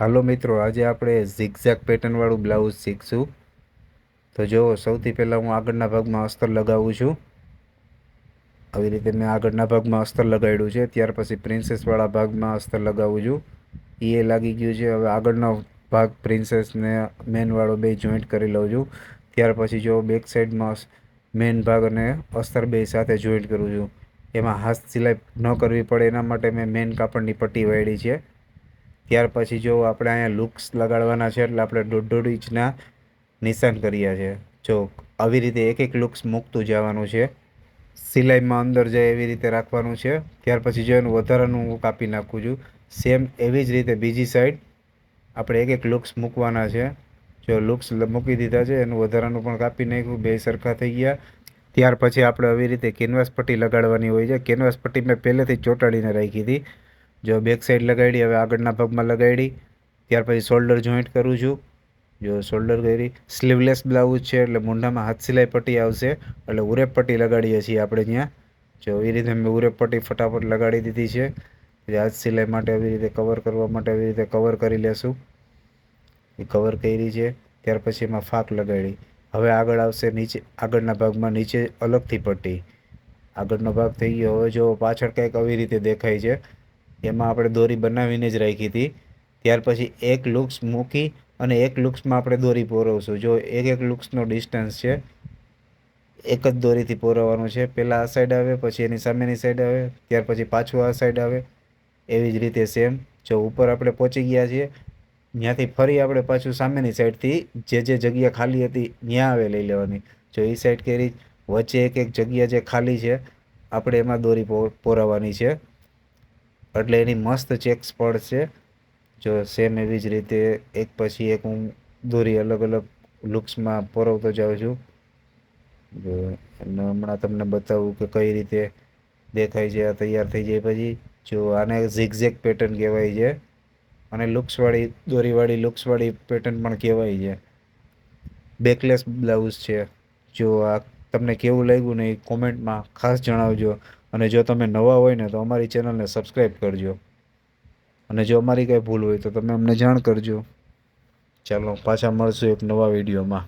હાલો મિત્રો, આજે આપણે ઝિગઝેગ પેટર્નવાળું બ્લાઉઝ શીખશું. તો જો સૌથી પહેલાં હું આગળના ભાગમાં અસ્તર લગાવું છું. આવી રીતે મેં આગળના ભાગમાં અસ્તર લગાડ્યું છે. ત્યાર પછી પ્રિન્સેસવાળા ભાગમાં અસ્તર લગાવું છું. એ લાગી ગયું છે. હવે આગળનો ભાગ પ્રિન્સેસને મેનવાળો બે જોઈન્ટ કરી લઉં છું. ત્યાર પછી જો બેક સાઈડમાં મેન ભાગ અને અસ્તર બે સાથે જોઈન્ટ કરું છું. એમાં હાથ સિલાઈ ન કરવી પડે એના માટે મેં મેન કાપડની પટ્ટી વાળી છે. ત્યાર પછી જો આપણે અહીંયા લુક્સ લગાડવાના છે એટલે આપણે 1.5 ઇંચના નિશાન કર્યા છે. જો આવી રીતે એક એક લુક્સ મૂકતું જવાનું છે. સિલાઈમાં અંદર જાય એવી રીતે રાખવાનું છે. ત્યાર પછી જો એનું વધારાનું હું કાપી નાખું છું. સેમ એવી જ રીતે બીજી સાઈડ આપણે એક એક લુક્સ મૂકવાના છે. જો લુક્સ મૂકી દીધા છે, એનું વધારાનું પણ કાપી નાખ્યું, બે સરખા થઈ ગયા. ત્યાર પછી આપણે આવી રીતે કેનવાસ પટ્ટી લગાડવાની હોય છે. કેનવાસ પટ્ટી મેં પહેલેથી જ ચોંટાડીને રાખી હતી. જો બેક સાઈડ લગાડી, હવે આગળના ભાગમાં લગાડી. ત્યાર પછી શોલ્ડર જોઈન્ટ કરું છું. જો શોલ્ડર કરી, સ્લીવલેસ બ્લાઉઝ છે એટલે મૂંઢામાં હાથ સિલાઈ પટ્ટી આવશે, એટલે ઉરેપ પટ્ટી લગાડીએ છીએ આપણે ત્યાં. જો એ રીતે મેં ઉરેપ પટ્ટી ફટાફટ લગાડી દીધી છે. હાથ સિલાઈ માટે આવી રીતે કવર કરવા માટે આવી રીતે કવર કરી લેશું. એ કવર કરી છે. ત્યાર પછી એમાં ફાક લગાડી. હવે આગળ આવશે નીચે, આગળના ભાગમાં નીચે અલગથી પટ્ટી. આગળનો ભાગ થઈ ગયો. હવે જો પાછળ કંઈક આવી રીતે દેખાય છે. એમાં આપણે દોરી બનાવીને જ રાખી હતી. ત્યાર પછી એક લુક્સ મૂકી અને એક લુક્સમાં આપણે દોરી પોરવશું. જો એક એક લુક્સનો ડિસ્ટન્સ છે, એક જ દોરીથી પોરવવાનું છે. પહેલાં આ સાઈડ આવે, પછી એની સામેની સાઈડ આવે, ત્યાર પછી પાછું આ સાઈડ આવે. એવી જ રીતે સેમ. જો ઉપર આપણે પહોંચી ગયા છીએ, ત્યાંથી ફરી આપણે પાછું સામેની સાઈડથી જે જગ્યા ખાલી હતી ત્યાં આવે લઈ લેવાની. જો એ સાઈડ કરી, વચ્ચે એક એક જગ્યા જે ખાલી છે આપણે એમાં દોરી પોરાવવાની છે, એટલે એની મસ્ત ચેક્સ પડશે. જો સેમ એવી જ રીતે એક પછી એક હું દોરી અલગ અલગ લુક્સમાં પોરવતો જાઉં છું. જો હમણાં તમને બતાવું કે કઈ રીતે દેખાય છે. આ તૈયાર થઈ જાય પછી જો આને ઝિગઝેગ પેટર્ન કહેવાય છે, અને લુક્સવાળી દોરીવાળી લુક્સવાળી પેટર્ન પણ કહેવાય છે. બેકલેસ બ્લાઉઝ છે. જો આ તમને કેવું લાગ્યું ને એ કોમેન્ટમાં ખાસ જણાવજો. અને જો તમે નવા હોય ને તો અમારી ચેનલને સબસ્ક્રાઈબ કરજો. અને જો અમારી કંઈ ભૂલ હોય તો તમે અમને જાણ કરજો. ચાલો પાછા મળશું એક નવા વિડીયોમાં.